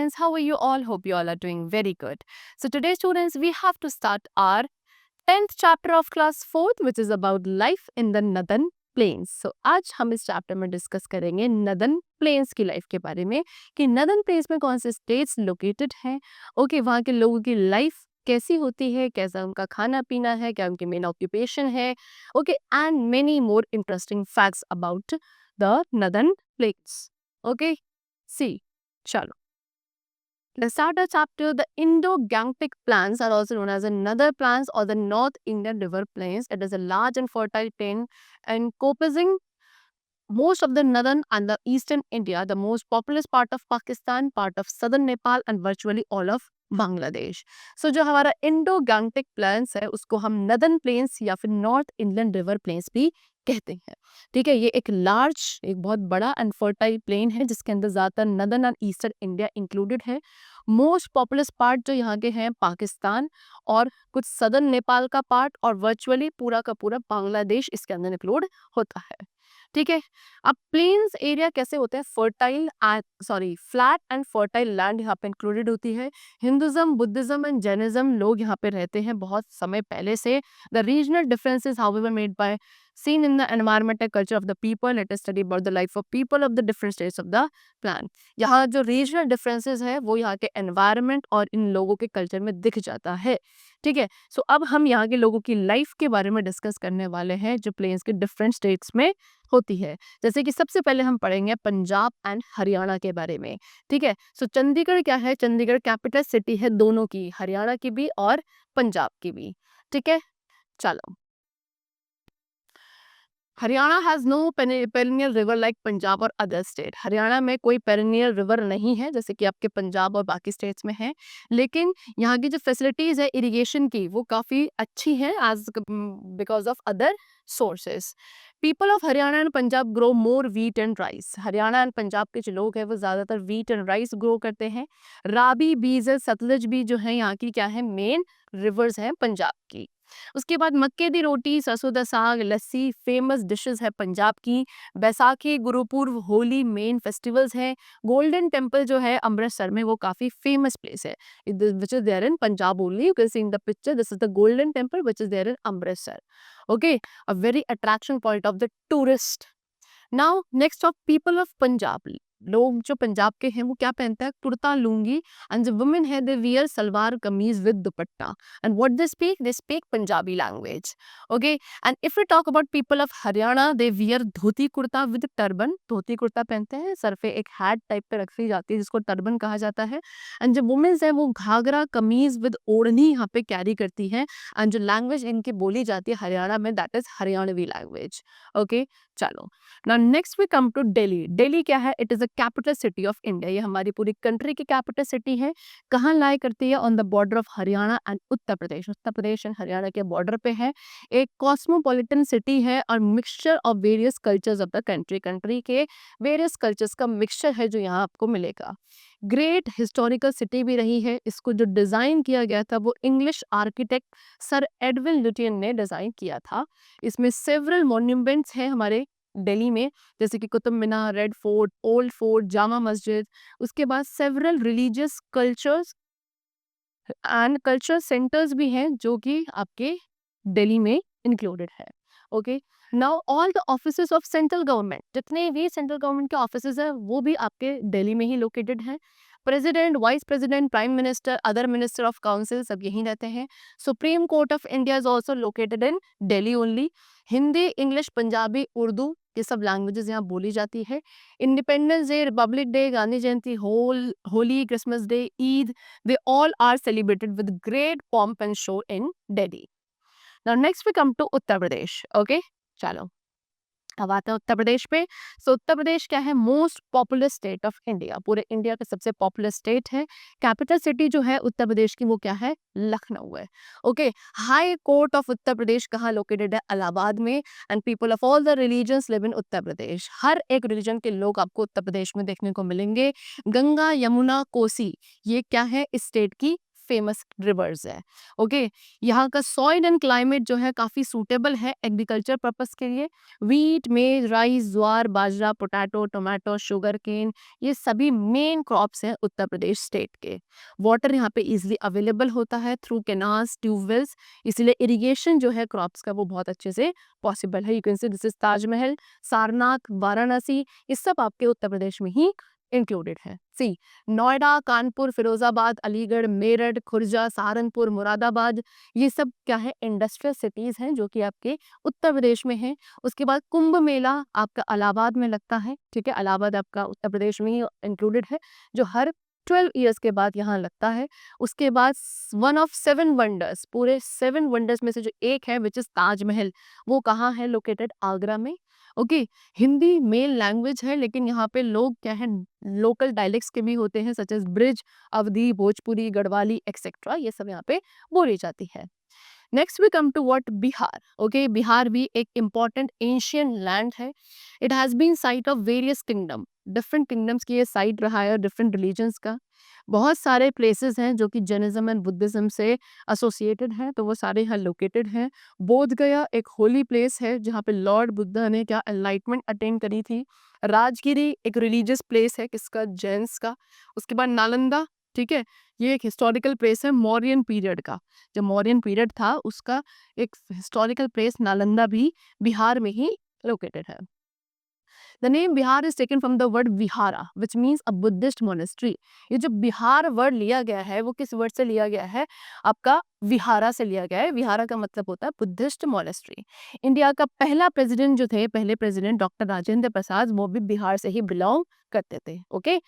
students, how are you all? Hope you all are doing very good. So today students, we have to start our 10th chapter of class 4th, which is about life in the Northern Plains. So आज हम इस chapter में discuss करेंगे northern planes की life के बारे में कि नदन प्लेन्स में कौन से स्टेट्स लोकेटेड हैं, ओके, वहाँ के लोगों की लाइफ कैसी होती है, कैसा उनका खाना पीना है, क्या उनकी मेन ऑक्यूपेशन है, okay, and many more interesting facts about the northern plains. Okay, see, चलो. The starter chapter, the Indo-Gangetic Plains are also known as another plains or the North Indian River Plains. It is a large and fertile plain encompassing most of the northern and the eastern India, the most populous part of Pakistan, part of southern Nepal and virtually all of Bangladesh. सो जो हमारा Indo Gangetic planes है उसको हम northern planes या फिर north Indian river planes भी कहते हैं. ठीक है, ये एक लार्ज, एक बहुत बड़ा एंड फर्टाइल प्लेन है जिसके अंदर ज़्यादातर northern and eastern India included है. मोस्ट पॉपुलस पार्ट जो यहाँ के हैं पाकिस्तान और कुछ सदर्न नेपाल का पार्ट और वर्चुअली पूरा का पूरा बांग्लादेश इसके अंदर इंक्लूड होता है. ठीक है, अब प्लेन्स एरिया कैसे होते हैं, fertile flat and fertile land यहाँ पे इंक्लूडेड होती है. हिंदुज्म, बुद्धिज्म एंड जैनिज्म लोग यहाँ पे रहते हैं बहुत समय पहले से. The regional differences however made by seen in the environment and culture of the people. Let us study about the life of people of the different states of the plan. यहाँ जो रीजनल डिफरेंसेस है वो यहाँ के environment और इन लोगों के culture में दिख जाता है. ठीक है, सो अब हम यहाँ के लोगों की लाइफ के बारे में डिस्कस करने वाले हैं जो प्लेन्स के डिफरेंट स्टेट्स में होती है. जैसे कि सबसे पहले हम पढ़ेंगे पंजाब एंड हरियाणा के बारे में. ठीक है, सो चंडीगढ़ क्या है, चंडीगढ़ कैपिटल सिटी है दोनों की, हरियाणा की भी और पंजाब की भी. ठीक है, चलो. Haryana has no perennial river like Punjab और अदर स्टेट. हरियाणा में कोई पेरिनियल रिवर नहीं है जैसे कि आपके पंजाब और बाकी स्टेट्स में है, लेकिन यहाँ की जो फैसिलिटीज़ है इरिगेशन की वो काफ़ी अच्छी है as because of other sources. People of Haryana and Punjab grow more wheat and rice. Haryana and Punjab के जो लोग हैं वो ज़्यादातर वीट एंड राइस ग्रो करते हैं. राबी, बीज, सतलज भी जो है यहाँ की क्या है, मेन रिवर्स हैं पंजाब की. उसके बाद मक्के दी रोटी, सरसों दा साग, लस्सी फेमस डिशेस है पंजाब की. बैसाखी, गुरुपुर्व, होली मेन फेस्टिवल्स हैं. गोल्डन टेम्पल जो है अमृतसर में वो काफ़ी फेमस प्लेस है which is there in Punjab only. You can see in the picture, this is the Golden Temple which is there in Amritsar. Okay, a very attraction point of the tourist. Now next of people of Punjab. लोग जो पंजाब के हैं वो क्या पहनते हैं, kurta lungi, and जो women है they wear salwar kameez with dupatta. And what they speak Punjabi language. Okay, and if you talk about people of Haryana they wear dhoti kurta with turban. Dhoti kurta पहनते हैं, सर पे एक हैट टाइप पे रखी जाती है जिसको टर्बन कहा जाता है. एंड जो वुमेन्स है वो घाघरा कमीज विद ओढ़नी यहाँ पे कैरी करती है. एंड जो लैंग्वेज इनकी बोली जाती है हरियाणा में that is Haryanvi language. Okay, चलो. Now next we come to Delhi. Delhi क्या है, it is a capital city of India. ये हमारी पूरी कंट्री की कैपिटल सिटी है. कहाँ लाई करती है, on the border of Haryana and Uttar Pradesh. Uttar Pradesh and Haryana के बॉर्डर पे है. एक कॉस्मोपॉलिटन सिटी है और mixture of various cultures of the country. Country के वेरियस कल्चर्स का मिक्सचर है जो यहाँ आपको मिलेगा. ग्रेट हिस्टोरिकल सिटी भी रही है. इसको जो डिज़ाइन किया गया था वो English architect sir Edwin Lutyens ने डिज़ाइन किया था. इसमें सेवरल मॉन्यूमेंट्स हैं हमारे दिल्ली में, जैसे कि Qutub Minar, red fort, old fort, Jama Masjid. उसके बाद several religious cultures and cultural centres भी हैं जो कि आपके दिल्ली में इंक्लूडेड है. Okay, now all the offices of central government, जितने भी सेंट्रल गवर्नमेंट के ऑफिसेज हैं वो भी आपके दिल्ली में ही लोकेटेड हैं. President, vice president, prime minister, other minister of council सब यहीं रहते हैं. Supreme court of India is also located in Delhi only. Hindi, English, Punjabi, Urdu ये सब लैंग्वेजेस यहाँ बोली जाती है. Independence day, Republic day, Gandhi Jayanti, Holi, Christmas day, Eid, they all are celebrated with great pomp and show in Delhi. Now next we come to Uttar Pradesh. Okay, चलो अब आते हैं उत्तर प्रदेश पे. सो उत्तर प्रदेश क्या है, most popular state of India. पूरे इंडिया का सबसे पॉपुलर स्टेट है. कैपिटल सिटी जो है उत्तर प्रदेश की वो क्या है, लखनऊ है. Okay, high court of Uttar Pradesh कहाँ लोकेटेड है, इलाहाबाद में. And people of all the religions live in Uttar Pradesh. हर एक रिलीजन के लोग आपको उत्तर प्रदेश में देखने को मिलेंगे. गंगा, यमुना, कोसी ये क्या है इस स्टेट की फेमस रिवर्स है। ओके, यहाँ का सॉइल एंड क्लाइमेट जो है काफ़ी सूटेबल है एग्रीकल्चर पर्पस के लिए। व्हीट, मेज, राइस, ज्वार, बाजरा, पोटैटो, टोमेटो, शुगर केन, ये सभी मेन क्रॉप्स हैं उत्तर प्रदेश स्टेट के। वाटर यहाँ पे इजीली अवेलेबल होता है थ्रू कैनाल्स, ट्यूबवेल्स, इसलिए इरिगेशन जो है क्रॉप्स का वो बहुत अच्छे से पॉसिबल है। You can say this is Taj Mahal, Sarnath, Varanasi, ये सब आपके उत्तर प्रदेश में ही इंक्लूडेड है। सी, नोएडा, कानपुर, फिरोजाबाद, अलीगढ़, मेरठ, खुर्जा, सहारनपुर, मुरादाबाद, ये सब क्या है इंडस्ट्रियल सिटीज हैं जो कि आपके उत्तर प्रदेश में है। उसके बाद कुंभ मेला आपका इलाहाबाद में लगता है, ठीक है, इलाहाबाद आपका उत्तर प्रदेश में ही इंक्लूडेड है, जो हर 12 ईयर्स के बाद यहाँ लगता है। उसके बाद वन ऑफ 7 वंडर्स, पूरे 7 वंडर्स में से जो एक है विच इज ताजमहल, वो कहाँ है? लोकेटेड आगरा में। ओके, हिंदी मेन लैंग्वेज है, लेकिन यहाँ पे लोग क्या है लोकल डायलेक्ट्स के भी होते हैं, such as Braj, Awadhi, Bhojpuri, Garhwali etcetera, ये सब यहाँ पे बोली जाती है। Next we come to what Bihar. Okay, Bihar भी एक इम्पॉर्टेंट एंशियंट लैंड है। It has been site of various kingdom, different kingdoms की ये साइट रहा है, डिफरेंट रिलीजन्स का। बहुत सारे प्लेसेस हैं जो कि जैनिज्म एंड बुद्धिज्म से एसोसिएटेड हैं, तो वो सारे यहाँ लोकेटेड हैं। बोध गया एक होली प्लेस है जहाँ पे लॉर्ड बुद्धा ने क्या एनलाइटमेंट अटेंड करी थी। राजगिरी एक रिलीजियस प्लेस है, किसका? जैन्स का। उसके बाद नालंदा, ठीक है, ये एक हिस्टोरिकल प्लेस है मौर्यन पीरियड का। जब मौर्यन पीरियड था उसका एक हिस्टोरिकल प्लेस नालंदा भी बिहार में ही लोकेटेड है। The name Bihar is taken from the word vihara which means a Buddhist monastery. ये जो बिहार वर्ड लिया गया है वो किस वर्ड से लिया गया है? आपका विहारा से लिया गया है। विहारा का मतलब होता है बुद्धिस्ट मोनेस्ट्री। इंडिया का पहला प्रेसिडेंट जो थे, पहले प्रेसिडेंट डॉक्टर राजेंद्र प्रसाद, वो भी बिहार से ही बिलोंग करते थे। ओके,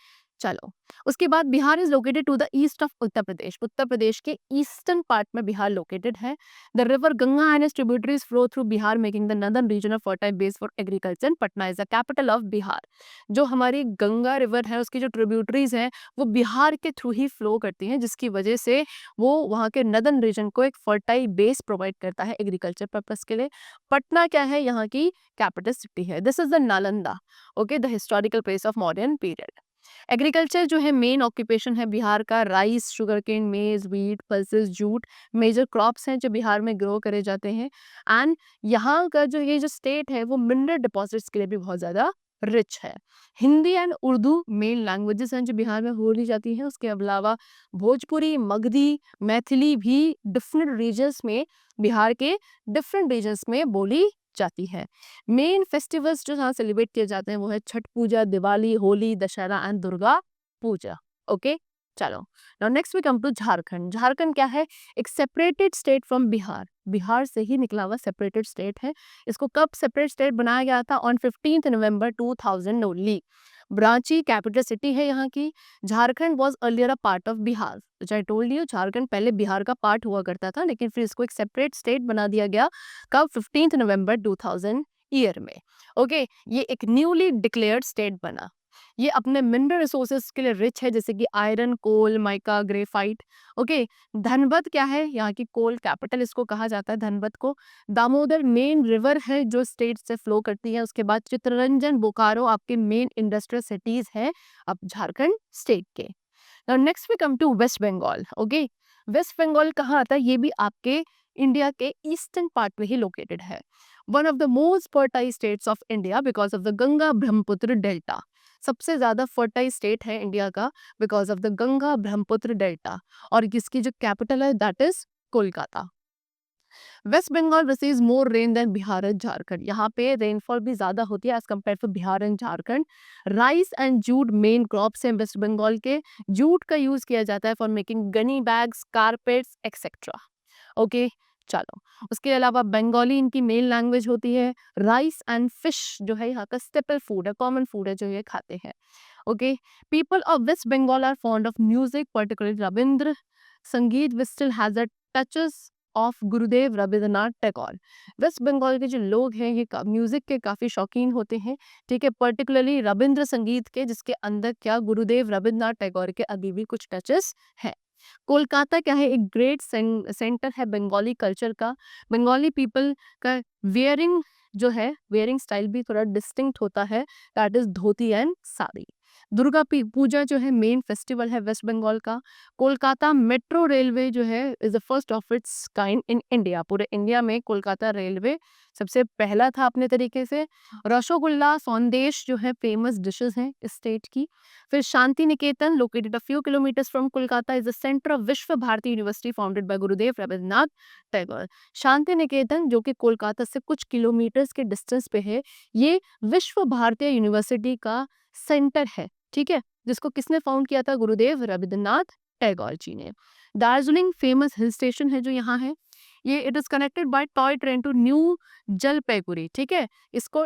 चलो, उसके बाद Bihar is located to the east of Uttar Pradesh. Uttar Pradesh के ईस्टर्न पार्ट में बिहार लोकेटेड है। The river Ganga and its tributaries flow through Bihar making the northern region of fertile base for agriculture. Patna is the capital of Bihar. जो हमारी गंगा रिवर है उसकी जो ट्रिब्यूटरीज हैं वो बिहार के थ्रू ही फ्लो करती हैं, जिसकी वजह से वो वहाँ के नॉर्दर्न रीजन को एक फर्टाइल बेस प्रोवाइड करता है एग्रीकल्चर पर्पस के लिए। पटना क्या है? यहाँ की कैपिटल सिटी है। This is the Nalanda, okay, the historical place of modern period. Agriculture जो है मेन ऑक्यूपेशन है बिहार का। Rice, sugarcane, maize, wheat, pulses, jute major crops हैं जो बिहार में ग्रो करे जाते हैं। एंड यहाँ का जो ये जो स्टेट है वो मिनरल डिपॉजिट्स के लिए भी बहुत ज़्यादा रिच है। Hindi and Urdu main languages हैं जो बिहार में बोली जाती हैं। उसके अलावा भोजपुरी, मगधी, मैथिली भी डिफरेंट रीजन्स में, बिहार के डिफरेंट रीजन्स में बोली जाती है। मेन फेस्टिवल्स जो यहाँ सेलिब्रेट किए जाते हैं वो है छठ पूजा, दिवाली, होली, दशहरा एंड दुर्गा पूजा। ओके, चलो, now next we come to Jharkhand. Jharkhand क्या है? एक separated state from Bihar. Bihar से ही निकला हुआ सेपरेटेड स्टेट है। इसको कब सेपरेट स्टेट बनाया गया था? On 15 November 2000 only. Ranchi capital city है यहाँ की। Jharkhand was earlier a part of Bihar. I told you Jharkhand पहले बिहार का पार्ट हुआ करता था, लेकिन फिर इसको एक सेपरेट स्टेट बना दिया गया। कब? 15 नवंबर 2000 ईयर में। ओके, ये एक न्यूली डिक्लेयर्ड स्टेट बना। ये अपने मिनरल रिसोर्सेज के लिए रिच है, जैसे कि आयरन, कोल, माइका, ग्रेफाइट। ओके, धनबाद क्या है? यहाँ की कोल कैपिटल इसको कहा जाता है धनबाद को। दामोदर मेन रिवर है जो स्टेट से फ्लो करती है। उसके बाद चित्तरंजन, बोकारो आपके मेन इंडस्ट्रियल सिटीज है अब झारखंड स्टेट के। Now next we come to West Bengal. Okay, West Bengal कहाँ आता है? ये भी आपके इंडिया के ईस्टर्न पार्ट में ही लोकेटेड है। One of the most fertile states of India because of the Ganga Brahmaputra delta. सबसे ज्यादा फर्टाइल स्टेट है इंडिया का because of the Ganga Brahmaputra delta. और इसकी जो कैपिटल है that is Kolkata. West Bengal receives more rain than Bihar and Jharkhand. यहाँ पे रेनफॉल भी ज्यादा होती है as compare to Bihar and Jharkhand. Rice and jute main crops हैं वेस्ट बंगाल के। जूट का यूज किया जाता है for making Ghani bags, carpets etcetera. Okay, चलो, उसके अलावा बंगाली इनकी मेन लैंग्वेज होती है। राइस एंड फिश जो है यहाँ का स्टेपल फूड है, कॉमन फूड है जो ये खाते हैं। Okay, people of West Bengal are fond of music, particularly Rabindra Sangeet which still has a touches of Gurudev Rabindranath Tagore. Waste Bengal के जो लोग हैं ये म्यूजिक के काफी शौकीन होते हैं, ठीक है, पर्टिकुलरली रविंद्र संगीत के, जिसके अंदर क्या गुरुदेव रविंद्रनाथ टैगोर के अभी भी कुछ टचेस हैं। कोलकाता क्या है? एक ग्रेट सेंटर है बंगाली कल्चर का। बंगाली पीपल का वेयरिंग जो है, वेयरिंग स्टाइल भी थोड़ा डिस्टिंक्ट होता है, that is dhoti and sari. Durga Puja जो है मेन फेस्टिवल है वेस्ट बंगाल का। कोलकाता मेट्रो रेलवे जो है is the first of its kind in India. पूरे इंडिया में कोलकाता रेलवे सबसे पहला था अपने तरीके से। रसोगुल्ला संदेश जो है फेमस डिशेस हैं इस स्टेट की। फिर Shantiniketan located a few kilometres from Kolkata is the centre of Visva Bharati university founded by गुरुदेव रविन्द्रनाथ टैगोर। शांति निकेतन जो कि कोलकाता से कुछ किलोमीटर्स के डिस्टेंस पे है, ये विश्व भारतीय यूनिवर्सिटी का सेंटर है, ठीक है, जिसको किसने फाउंड किया था? गुरुदेव रविन्द्रनाथ टैगोर जी ने। दार्जिलिंग फेमस हिल स्टेशन है जो यहाँ है। ये it is connected by toy train to New Jalpaiguri, ठीक है। इसको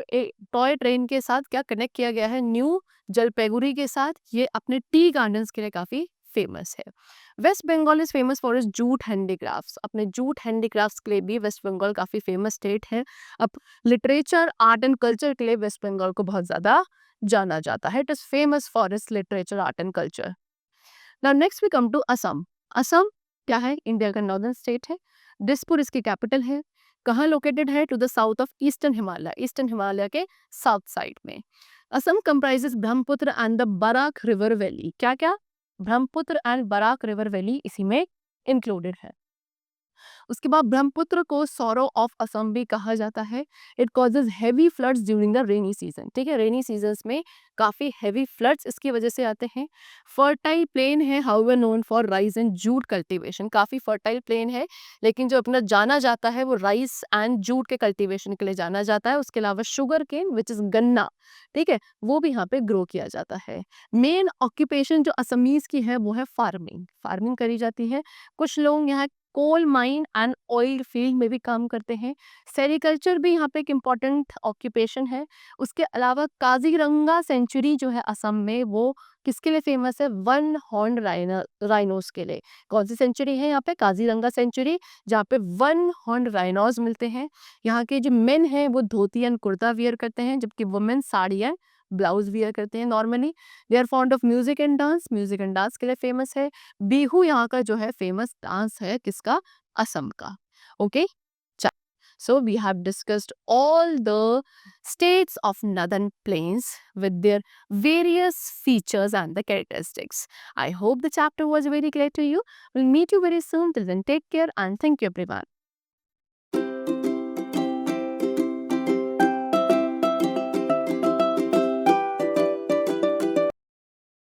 टॉय ट्रेन के साथ क्या कनेक्ट किया गया है? न्यू जलपैगुड़ी के साथ। ये अपने टी गार्डन्स के लिए काफी फेमस है। Waste Bengal is famous for is jute handicrafts. अपने जूट हैंडीक्राफ्ट्स के लिए भी वेस्ट बंगाल काफी फेमस स्टेट है। अब लिटरेचर आर्ट एंड कल्चर के लिए वेस्ट बंगाल को बहुत ज्यादा जाना जाता है। It is famous for its literature art and culture. Now next we come to Assam. Assam क्या है? इंडिया का नॉर्दर्न स्टेट है। दिसपुर इसकी कैपिटल है। कहाँ लोकेटेड है? To the south of eastern Himalaya, eastern Himalaya के साउथ साइड में। Assam comprises Brahmaputra and the Barak river valley. क्या क्या? Brahmaputra and Barak river valley इसी में इंक्लूडेड है। उसके बाद ब्रह्मपुत्र को सौरो ऑफ असम भी कहा जाता है। It causes heavy floods during the rainy season, ठीक है। रेनी सीजन में काफी हैवी फ्लड्स इसकी वजह से आते हैं। फर्टाइल प्लेन है, however known for rice and jute cultivation. काफी फर्टाइल प्लेन है, लेकिन जो अपना जाना जाता है वो राइस एंड जूट के कल्टीवेशन के लिए जाना जाता है। उसके अलावा शुगर केन विच इज गन्ना, ठीक है, वो भी यहाँ पे ग्रो किया जाता है। मेन ऑक्यूपेशन जो असमीज की है वो है फार्मिंग, फार्मिंग करी जाती है। कुछ लोग यहाँ coal mine and oil field में भी काम करते हैं। सेरिकल्चर भी यहाँ पे एक इम्पॉर्टेंट ऑक्यूपेशन है। उसके अलावा काजीरंगा सेंचुरी जो है असम में, वो किसके लिए फेमस है? वन हॉर्न राइनोस के लिए। कौन सी सेंचुरी है यहाँ पे? काजीरंगा सेंचुरी, जहाँ पे वन हॉर्न राइनोस मिलते हैं। यहाँ के जो मेन हैं वो धोती एंड कुर्ता वियर करते हैं, जबकि women sari and blouse wear करते हैं normally. They are fond of music and dance, music and dance के लिए फेमस है। बिहू यहाँ का जो है फेमस डांस है, किसका? असम का। Okay, so we have discussed all the states of northern plains with their various features and the characteristics. I hope the chapter was very clear to you. We'll meet you very soon. Till then, take care and thank you everyone.